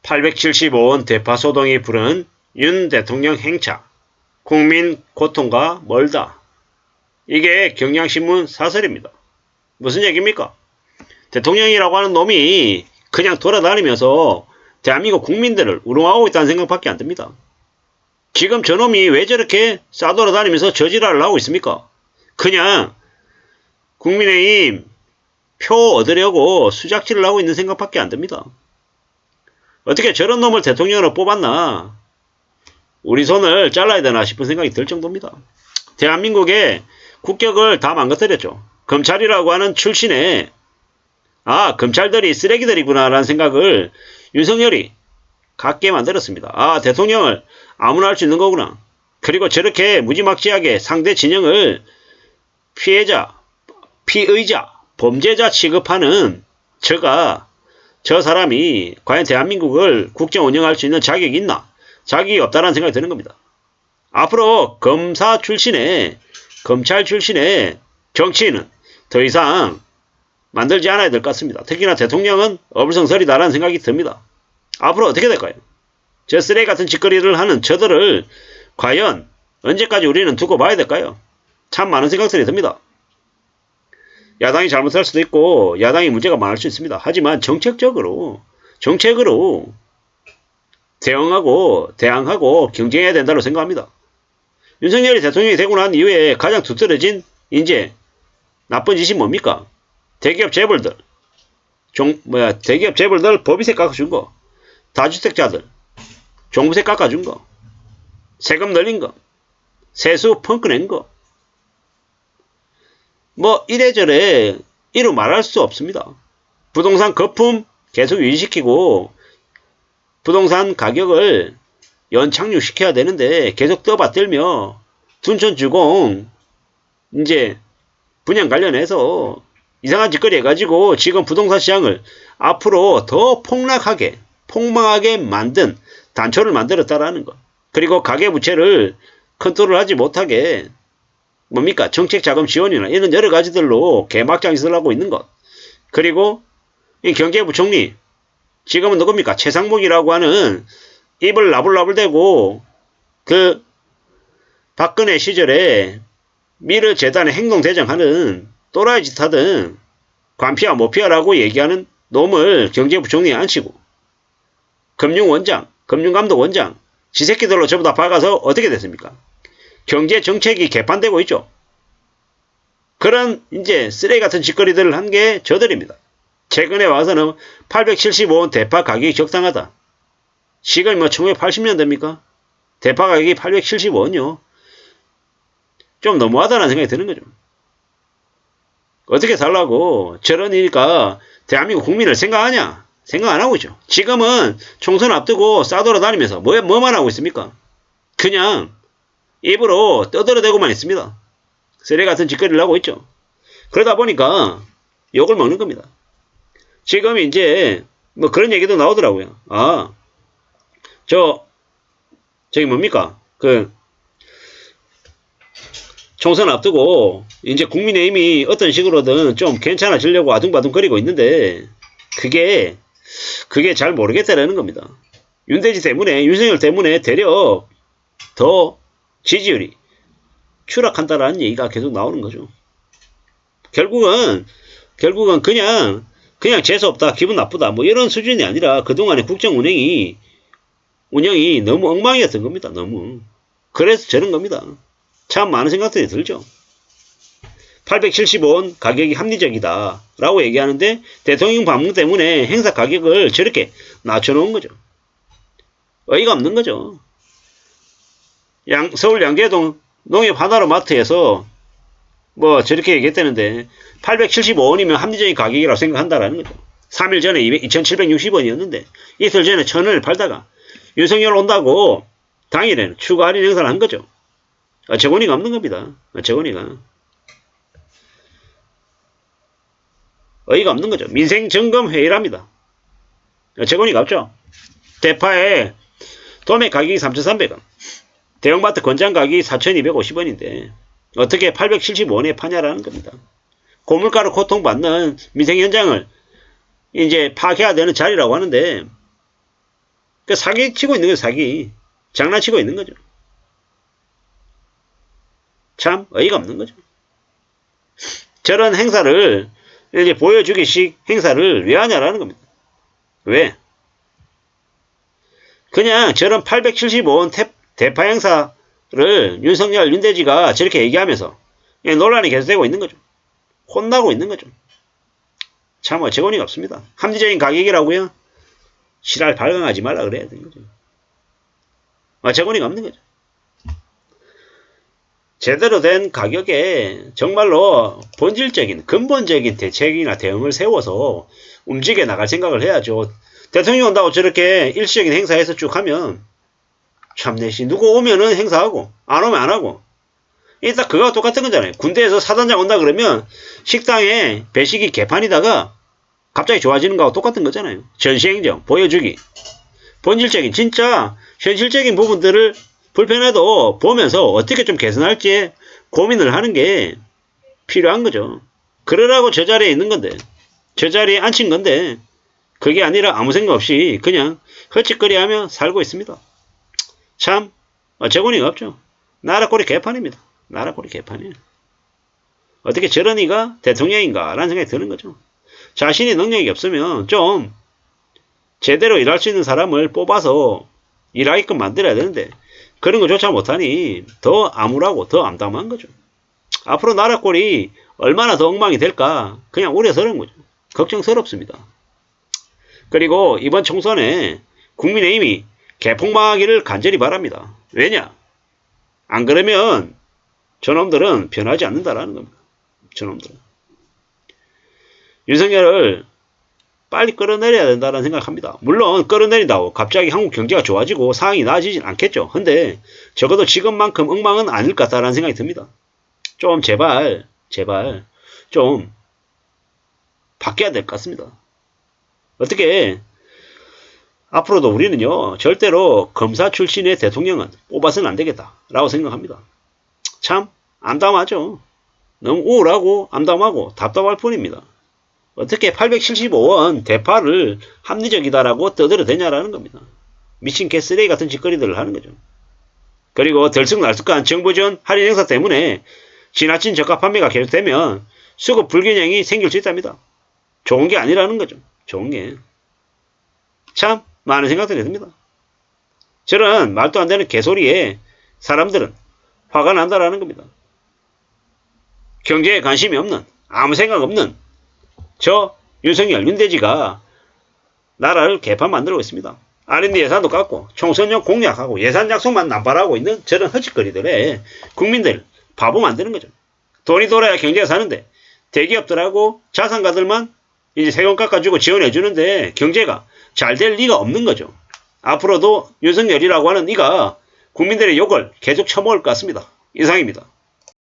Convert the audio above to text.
875원 대파소동이 부른 윤 대통령 행차. 국민 고통과 멀다. 이게 경향신문 사설입니다. 무슨 얘기입니까? 대통령이라고 하는 놈이 그냥 돌아다니면서 대한민국 국민들을 우롱하고 있다는 생각밖에 안 듭니다. 지금 저놈이 왜 저렇게 싸돌아다니면서 저지랄을 하고 있습니까? 그냥 국민의힘 표 얻으려고 수작질을 하고 있는 생각밖에 안 듭니다. 어떻게 저런 놈을 대통령으로 뽑았나? 우리 손을 잘라야 되나 싶은 생각이 들 정도입니다. 대한민국의 국격을 다 망가뜨렸죠. 검찰이라고 하는 출신에 검찰들이 쓰레기들이구나 라는 생각을 윤석열이 갖게 만들었습니다. 대통령을 아무나 할 수 있는 거구나. 그리고 저렇게 무지막지하게 상대 진영을 피해자, 피의자, 범죄자 취급하는 저 사람이 과연 대한민국을 국정 운영할 수 있는 자격이 있나? 자격이 없다는 생각이 드는 겁니다. 앞으로 검찰 출신의 정치인은 더 이상 만들지 않아야 될 것 같습니다. 특히나 대통령은 어불성설이다라는 생각이 듭니다. 앞으로 어떻게 될까요? 저 쓰레기 같은 짓거리를 하는 저들을 과연 언제까지 우리는 두고 봐야 될까요? 참 많은 생각들이 듭니다. 야당이 잘못할 수도 있고 야당이 문제가 많을 수 있습니다. 하지만 정책으로 대항하고 경쟁해야 된다고 생각합니다. 윤석열이 대통령이 되고 난 이후에 가장 두드러진 이제 나쁜 짓이 뭡니까? 대기업 재벌들 법인세 깎아준 거, 다주택자들 종부세 깎아준 거, 세금 늘린 거, 세수 펑크 낸 거, 이래저래 이루 말할 수 없습니다. 부동산 거품 계속 유지시키고 부동산 가격을 연착륙시켜야 되는데 계속 떠받들며 둔촌주공 이제 분양 관련해서 이상한 짓거리 해가지고 지금 부동산 시장을 앞으로 더 폭망하게 만든 단초를 만들었다라는 것. 그리고 가계부채를 컨트롤하지 못하게 정책자금 지원이나 이런 여러 가지들로 개막장짓을 하고 있는 것. 그리고 이 경제부총리 지금은 누굽니까? 최상목이라고 하는 입을 나불나불대고 그 박근혜 시절에 미르재단의 행동대장하는 또라이 짓 하던 관피아 모피아라고 얘기하는 놈을 경제부총리에 앉히고 금융원장, 금융감독원장 지새끼들로 전부 다 박아서 어떻게 됐습니까? 경제정책이 개판되고 있죠. 그런 이제 쓰레기 같은 짓거리들을 한 게 저들입니다. 최근에 와서는 875원 대파 가격이 적당하다. 시간이 1980년대입니까? 대파 가격이 875원이요. 좀 너무하다는 생각이 드는 거죠. 어떻게 살라고 저런 일이니까 대한민국 국민을 생각하냐? 생각 안 하고 있죠. 지금은 총선 앞두고 싸돌아다니면서 뭐만 하고 있습니까? 그냥 입으로 떠들어대고만 있습니다. 쓰레기 같은 짓거리를 하고 있죠. 그러다 보니까 욕을 먹는 겁니다. 지금 이제 그런 얘기도 나오더라고요. 저기 뭡니까? 총선 앞두고 이제 국민의힘이 어떤 식으로든 좀 괜찮아지려고 아둥바둥거리고 있는데 그게 잘 모르겠다라는 겁니다. 윤대지 때문에, 윤석열 때문에 되려 더 지지율이 추락한다라는 얘기가 계속 나오는 거죠. 결국은 그냥 재수없다, 기분 나쁘다 이런 수준이 아니라 그동안의 국정 운영이 너무 엉망이었던 겁니다. 너무. 그래서 저런 겁니다. 참 많은 생각들이 들죠. 875원 가격이 합리적이다 라고 얘기하는데 대통령 방문 때문에 행사 가격을 저렇게 낮춰놓은 거죠. 어이가 없는 거죠. 서울 양재동 농협하나로마트에서 저렇게 얘기했다는데 875원이면 합리적인 가격이라고 생각한다라는 거죠. 3일 전에 2760원이었는데 이틀 전에 1000원을 팔다가 윤석열 온다고 당일에는 추가 할인 행사를 한 거죠. 어처구니가 없는 겁니다. 어이가 없는 거죠. 민생점검회의랍니다. 어처구니가 없죠. 대파에 도매 가격이 3,300원, 대형마트 권장 가격이 4,250원인데 어떻게 875원에 파냐라는 겁니다. 고물가로 고통받는 민생 현장을 이제 파악해야 되는 자리라고 하는데 그 사기 치고 있는 거죠, 사기. 장난치고 있는 거죠. 참 어이가 없는 거죠. 저런 행사를 이제 보여주기식 행사를 왜 하냐라는 겁니다. 왜? 그냥 저런 875원 대파 행사를 윤석열, 윤대지가 저렇게 얘기하면서 논란이 계속되고 있는 거죠. 혼나고 있는 거죠. 참 어처구니가 없습니다. 합리적인 가격이라고요? 실알 발광하지 말라 그래야 되는 거죠. 어처구니가 없는 거죠. 제대로 된 가격에 정말로 본질적인 근본적인 대책이나 대응을 세워서 움직여 나갈 생각을 해야죠. 대통령 온다고 저렇게 일시적인 행사에서 쭉 하면 참내시 누구 오면은 행사하고 안 오면 안 하고 일단 그거와 똑같은 거잖아요. 군대에서 사단장 온다 그러면 식당에 배식이 개판이다가 갑자기 좋아지는 거하고 똑같은 거잖아요. 전시행정 보여주기 본질적인 진짜 현실적인 부분들을 불편해도 보면서 어떻게 좀 개선할지 고민을 하는 게 필요한 거죠. 그러라고 저 자리에 있는 건데 저 자리에 앉힌 건데 그게 아니라 아무 생각 없이 그냥 헐짓거리하며 살고 있습니다. 참 어처구니가 없죠. 나라 꼴이 개판입니다. 나라 꼴이 개판이에요. 어떻게 저런 이가 대통령인가 라는 생각이 드는 거죠. 자신이 능력이 없으면 좀 제대로 일할 수 있는 사람을 뽑아서 일하게끔 만들어야 되는데 그런 거조차 못하니 더 암울하고 더 암담한 거죠. 앞으로 나라 꼴이 얼마나 더 엉망이 될까 그냥 우려스러운 거죠. 걱정스럽습니다. 그리고 이번 총선에 국민의힘이 개폭망하기를 간절히 바랍니다. 왜냐? 안 그러면 저놈들은 변하지 않는다라는 겁니다. 저놈들은. 윤석열을 빨리 끌어내려야 된다는 생각합니다. 물론 끌어내린다고 갑자기 한국 경제가 좋아지고 상황이 나아지진 않겠죠. 근데 적어도 지금만큼 엉망은 아닐 것 같다는 생각이 듭니다. 좀 제발 좀 바뀌어야 될 것 같습니다. 어떻게 앞으로도 우리는요 절대로 검사 출신의 대통령은 뽑아서는 안 되겠다 라고 생각합니다. 참 암담하죠. 너무 우울하고 암담하고 답답할 뿐입니다. 어떻게 875원 대파를 합리적이다라고 떠들어대냐라는 겁니다. 미친 개쓰레기 같은 짓거리들을 하는 거죠. 그리고 들쑥날쑥한 정부 지원 할인 행사 때문에 지나친 저가 판매가 계속되면 수급 불균형이 생길 수 있답니다. 좋은 게 아니라는 거죠. 좋은 게. 참 많은 생각들이 듭니다. 저런 말도 안 되는 개소리에 사람들은 화가 난다라는 겁니다. 경제에 관심이 없는 아무 생각 없는 저 윤석열 윤대지가 나라를 개판 만들고 있습니다. R&D 예산도 깎고 총선용 공약하고 예산 약속만 남발하고 있는 저런 허짓거리들에 국민들 바보 만드는 거죠. 돈이 돌아야 경제가 사는데 대기업들하고 자산가들만 이제 세금 깎아주고 지원해주는데 경제가 잘 될 리가 없는 거죠. 앞으로도 윤석열이라고 하는 이가 국민들의 욕을 계속 처먹을 것 같습니다. 이상입니다.